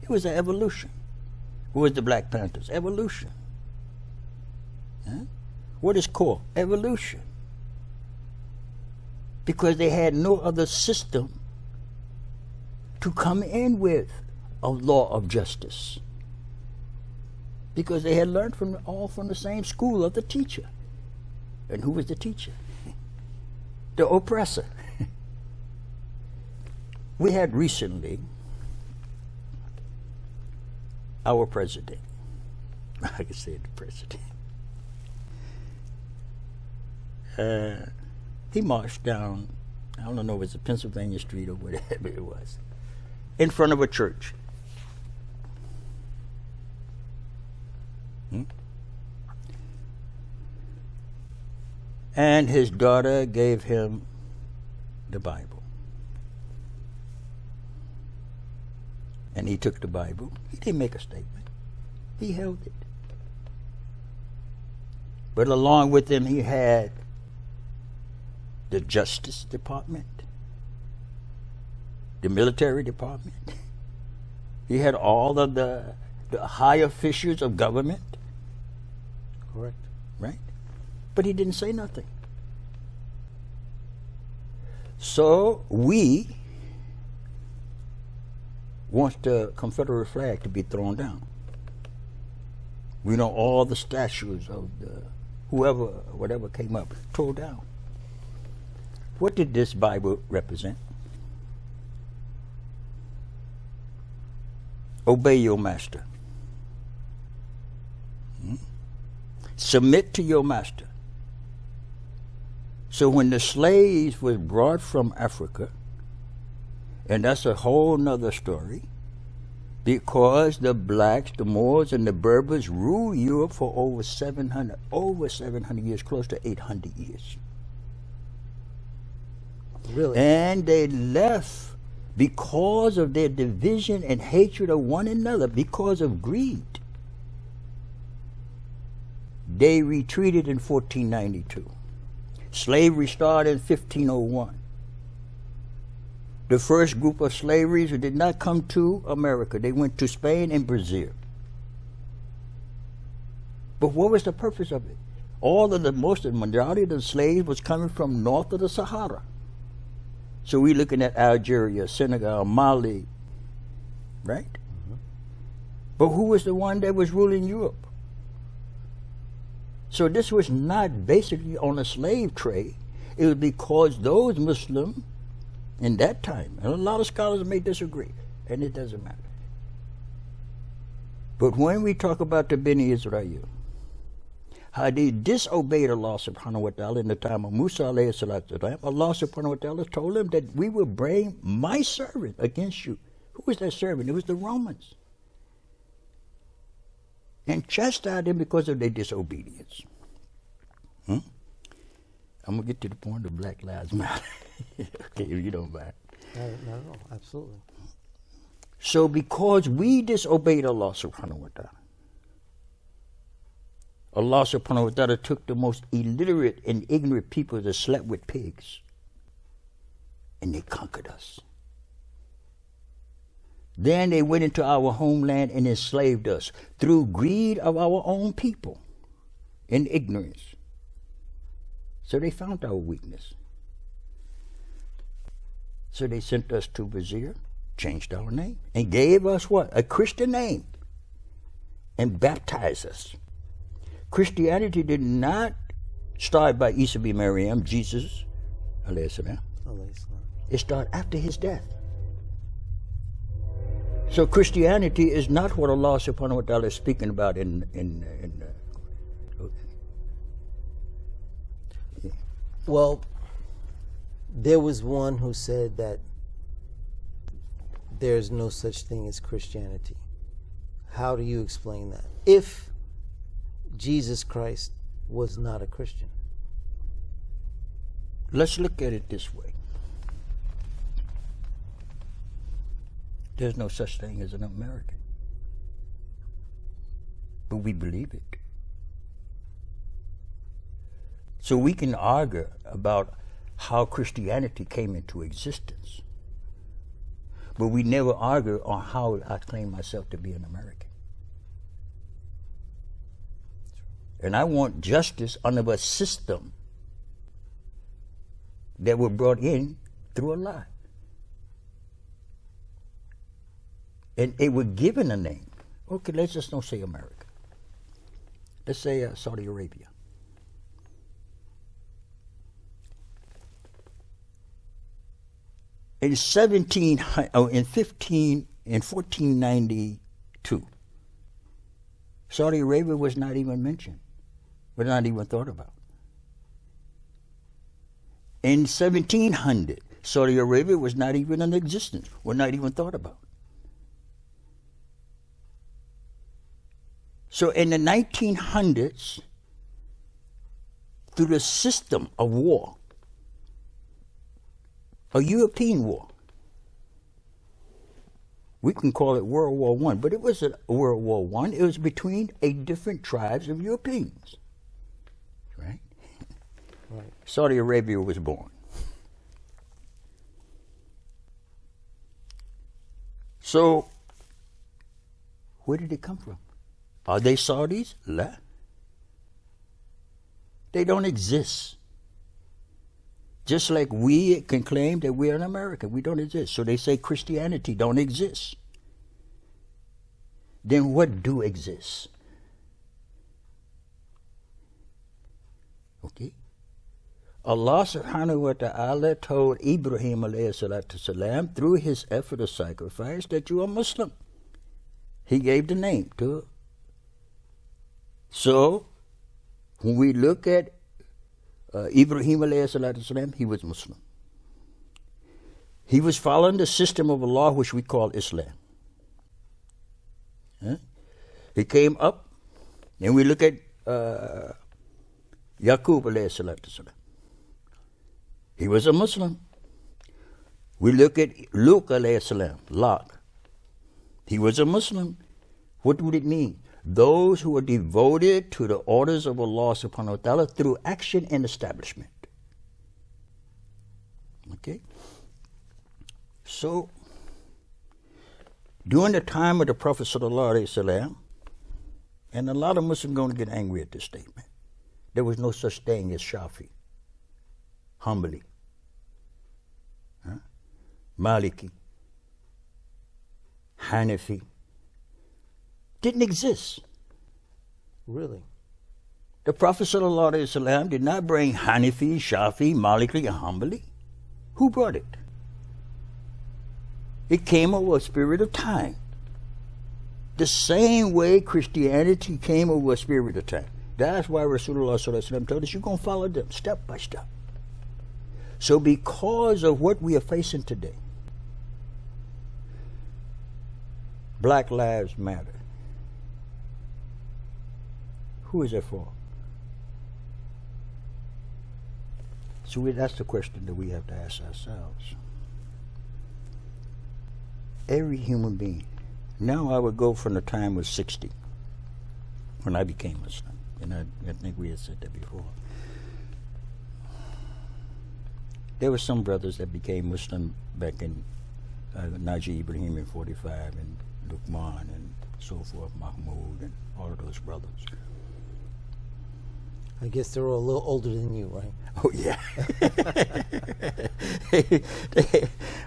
It was an evolution. Who was the Black Panthers? Evolution. Huh? What is core? Evolution. Because they had no other system to come in with a law of justice. Because they had learned all from the same school of the teacher. And who was the teacher? The oppressor. We had recently our president. I can say the president. He marched down, I don't know if it's a Pennsylvania street or whatever it was, in front of a church. And his daughter gave him the Bible. And he took the Bible. He didn't make a statement. He held it. But along with him, he had the Justice Department, the military department. He had all of the high officials of government. Correct. Right? But he didn't say nothing. So we want the Confederate flag to be thrown down. We know all the statues of whatever came up, tore down. What did this Bible represent? Obey your master. Submit to your master. So when the slaves were brought from Africa, and that's a whole nother story, because the blacks, the Moors, and the Berbers ruled Europe for over 700 years, close to 800 years. Really? And they left because of their division and hatred of one another, because of greed. They retreated in 1492. Slavery started in 1501. The first group of slaveries did not come to America. They went to Spain and Brazil. But what was the purpose of it? The majority of the slaves was coming from north of the Sahara. So we're looking at Algeria, Senegal, Mali, right? Mm-hmm. But who was the one that was ruling Europe? So this was not basically on a slave trade. It was because those Muslims in that time, and a lot of scholars may disagree, and it doesn't matter. But when we talk about the Bani Israel, how they disobeyed Allah subhanahu wa ta'ala in the time of Musa alayhi salatu wasalam, Allah subhanahu wa ta'ala told them that we will bring my servant against you. Who was that servant? It was the Romans. And chastised them because of their disobedience. I'm going to get to the point of Black Lives Matter. Okay, if you don't mind. Not at all. Absolutely. So because we disobeyed Allah subhanahu wa ta'ala, Allah subhanahu wa ta'ala took the most illiterate and ignorant people that slept with pigs, and they conquered us. Then they went into our homeland and enslaved us through greed of our own people and ignorance. So they found our weakness. So they sent us to Brazil, changed our name, and gave us what? A Christian name, and baptized us. Christianity did not start by Isa b. Maryam, Jesus, alayhi salam. It started after his death. So Christianity is not what Allah subhanahu wa ta'ala is speaking about Well, there was one who said that there's no such thing as Christianity. How do you explain that? If Jesus Christ was not a Christian. Let's look at it this way. There's no such thing as an American. But we believe it. So we can argue about how Christianity came into existence. But we never argue on how I claim myself to be an American. And I want justice under a system that were brought in through a lie. And they were given a name. Okay, let's just don't say America. Let's say Saudi Arabia. In 1492, Saudi Arabia was not even mentioned, was not even thought about. In 1700, Saudi Arabia was not even in existence, was not even thought about. So in the 1900s, through the system of war, a European war, we can call it World War I, but it wasn't World War I. It was between different tribes of Europeans, right? Right. Saudi Arabia was born. So, where did it come from? Are they Saudis? La. They don't exist. Just like we can claim that we're an American, we don't exist. So they say Christianity don't exist. Then what do exist? Okay. Allah subhanahu wa ta'ala told Ibrahim alayhi salatu salam through his effort of sacrifice that you are Muslim. He gave the name to it. So, when we look at Ibrahim alayhi salatu salam, he was Muslim. He was following the system of Allah, which we call Islam. He came up, and we look at Yaqub alayhi salatu salam. He was a Muslim. We look at Luke alayhi salam, Lot. He was a Muslim. What would it mean? Those who are devoted to the orders of Allah subhanahu wa ta'ala through action and establishment. Okay? So, during the time of the Prophet sallallahu alaihi wasallam, and a lot of Muslims are going to get angry at this statement, there was no such thing as Shafi, Hanbali, Maliki, Hanafi. Didn't exist. Really? The Prophet ﷺ did not bring Hanafi, Shafi, Maliki, and Hanbali. Who brought it? It came over a spirit of time. The same way Christianity came over a spirit of time. That's why Rasulullah ﷺ told us you're going to follow them step by step. So because of what we are facing today, Black Lives Matter. Who is it for? So that's the question that we have to ask ourselves. Every human being. Now I would go from the time of 60, when I became Muslim. And I think we had said that before. There were some brothers that became Muslim back in Naji Ibrahim in 45 and Luqman and so forth, Mahmoud and all of those brothers. I guess they're all a little older than you, right? Oh, yeah.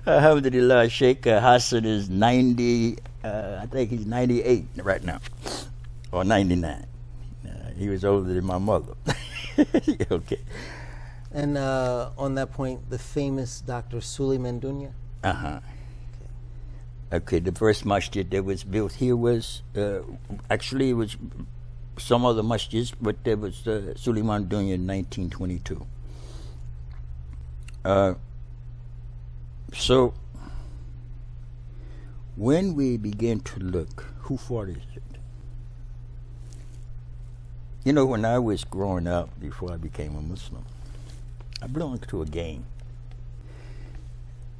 Alhamdulillah, Sheikh Hassan is 90, I think he's 98 right now, or 99. He was older than my mother. Okay. And on that point, the famous Dr. Suleiman Dunya? Uh-huh. Okay, the first masjid that was built here was, actually it was some other masjids, but there was Suleiman Dunya in 1922. So, when we begin to look, who fought is it? You know, when I was growing up, before I became a Muslim, I belonged to a gang.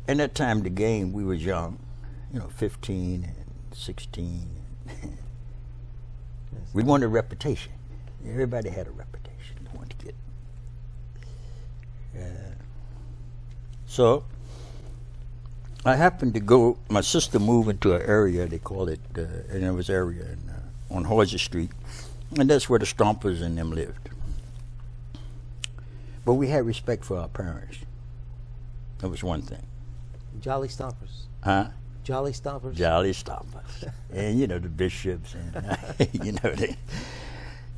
And at that time, the gang, we were young, 15 and 16. We wanted a reputation. Everybody had a reputation they wanted to get. So, I happened to go, my sister moved into an area, they call it, and it was area on Horsey Street, and that's where the Stompers and them lived. But we had respect for our parents. That was one thing. Jolly Stompers. Huh? Jolly Stompers. Jolly Stompers. And, the bishops, and,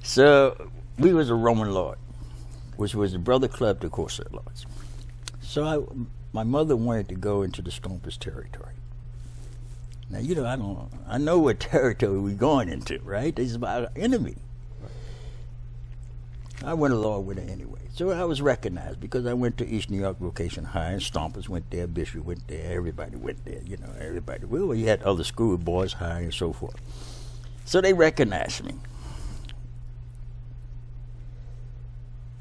So, we was a Roman Lord, which was the brother club to Corset Lords. So, my mother wanted to go into the Stompers territory. Now, I know what territory we're going into, right? This is my enemy. I went along with it anyway. So I was recognized because I went to East New York Vocation High, and Stompers went there, Bishop went there, everybody went there, everybody. Well, you had other school, Boys High, and so forth. So they recognized me.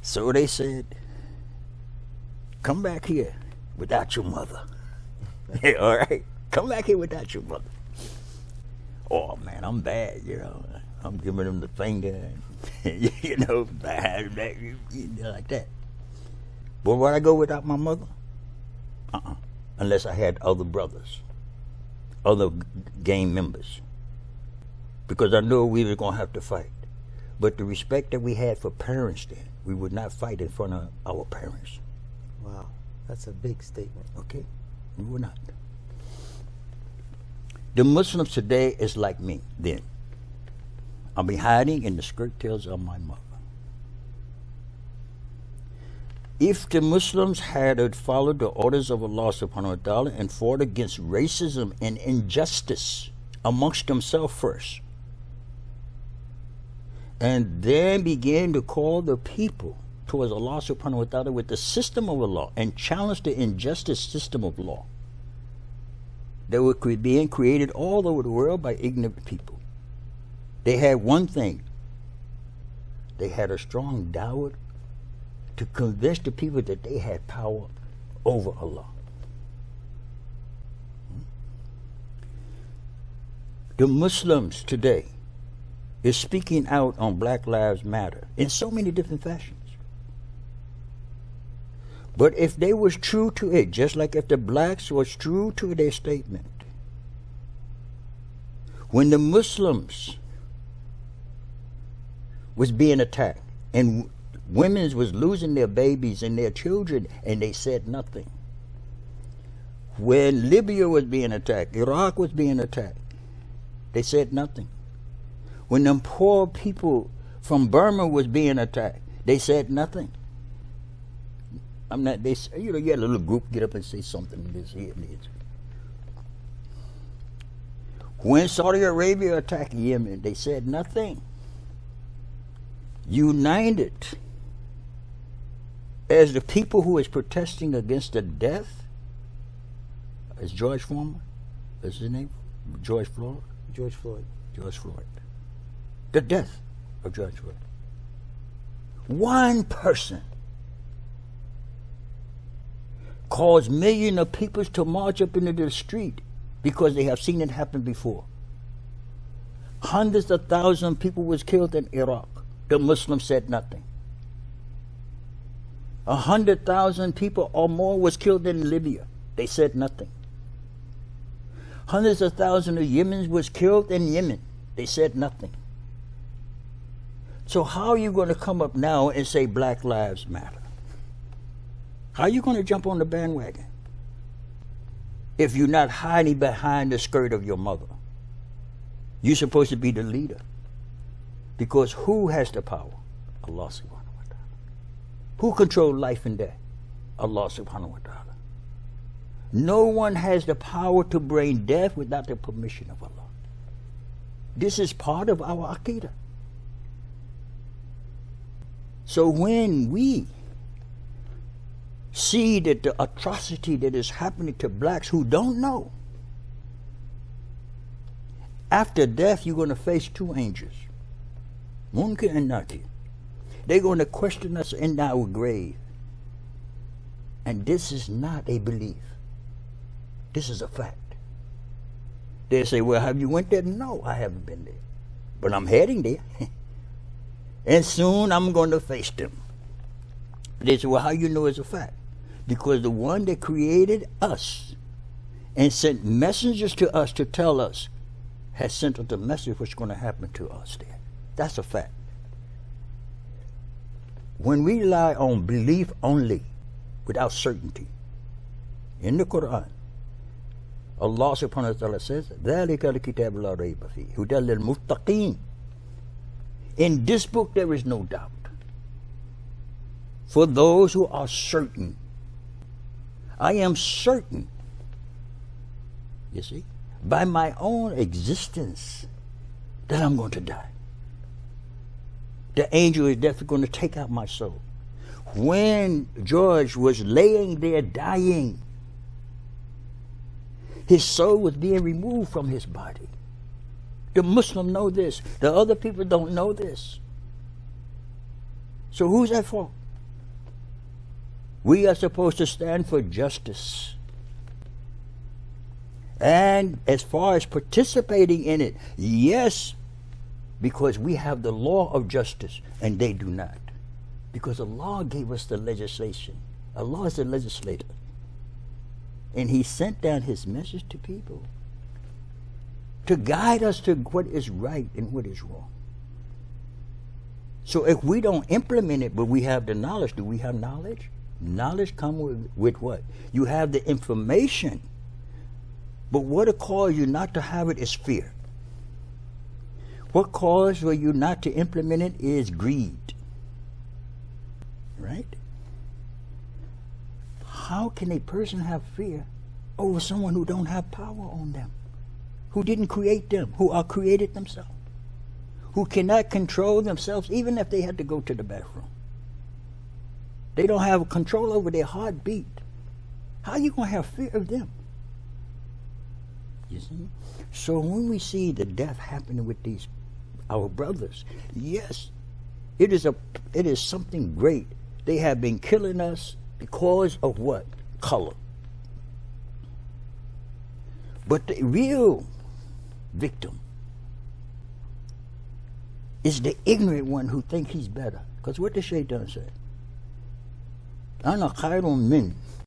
So they said, come back here without your mother. All right? Come back here without your mother. Oh, man, I'm bad, I'm giving them the finger, behind back, like that. But would I go without my mother? Unless I had other brothers, other gang members. Because I knew we were going to have to fight. But the respect that we had for parents then, we would not fight in front of our parents. Wow, that's a big statement. Okay, we would not. The Muslims today is like me then. I'll be hiding in the skirt tails of my mother. If the Muslims had followed the orders of Allah subhanahu wa ta'ala and fought against racism and injustice amongst themselves first, and then began to call the people towards Allah subhanahu wa ta'ala with the system of Allah and challenge the injustice system of law that were being created all over the world by ignorant people. They had one thing. They had a strong dawah to convince the people that they had power over Allah. The Muslims today is speaking out on Black Lives Matter in so many different fashions. But if they was true to it, just like if the blacks was true to their statement, when the Muslims was being attacked and women was losing their babies and their children and they said nothing. When Libya was being attacked, Iraq was being attacked, they said nothing. When them poor people from Burma was being attacked, they said nothing. You had a little group get up and say something. When Saudi Arabia attacked Yemen, they said nothing. United as the people who is protesting against the death, is George Foreman? Is his name? George Floyd? George Floyd. George Floyd. The death of George Floyd. One person caused millions of people to march up into the street because they have seen it happen before. Hundreds of thousands of people was killed in Iraq. The Muslims said nothing. 100,000 people or more was killed in Libya. They said nothing. Hundreds of thousands of Yemens was killed in Yemen. They said nothing. So how are you going to come up now and say Black Lives Matter? How are you going to jump on the bandwagon if you're not hiding behind the skirt of your mother? You're supposed to be the leader. Because who has the power? Allah subhanahu wa ta'ala. Who controls life and death? Allah subhanahu wa ta'ala. No one has the power to bring death without the permission of Allah. This is part of our Aqidah. So when we see that the atrocity that is happening to blacks who don't know, after death you're going to face two angels, Munkar and Nakir. They're going to question us in our grave. And this is not a belief. This is a fact. They say, well, have you went there? No, I haven't been there. But I'm heading there. And soon I'm going to face them. They say, well, how you know it's a fact? Because the one that created us and sent messengers to us to tell us, has sent us the message what's going to happen to us there. That's a fact. When we rely on belief only, without certainty, in the Quran, Allah subhanahu wa ta'ala says, ذَلِكَ الْكِتَابُ لَا رَيْبَ فِيهِ هُدًى لِلْمُتَّقِينَ. In this book there is no doubt. For those who are certain. I am certain, you see, by my own existence, that I'm going to die. The angel is definitely going to take out my soul. When George was laying there dying, his soul was being removed from his body. The Muslims know this. The other people don't know this. So who's at fault? We are supposed to stand for justice. And as far as participating in it, yes, because we have the law of justice and they do not. Because Allah gave us the legislation. Allah is the legislator. And He sent down His message to people to guide us to what is right and what is wrong. So if we don't implement it, but we have the knowledge, do we have knowledge? Knowledge comes with what? You have the information. But what will cause you not to have it is fear. What causes for you not to implement it is greed. Right? How can a person have fear over someone who don't have power on them? Who didn't create them? Who are created themselves? Who cannot control themselves even if they had to go to the bathroom? They don't have control over their heartbeat. How are you going to have fear of them? You see? So when we see the death happening with these our brothers, yes, it is something great. They have been killing us because of what? Color. But the real victim is the ignorant one who thinks he's better. Because what the shaitan said? Ana khairun min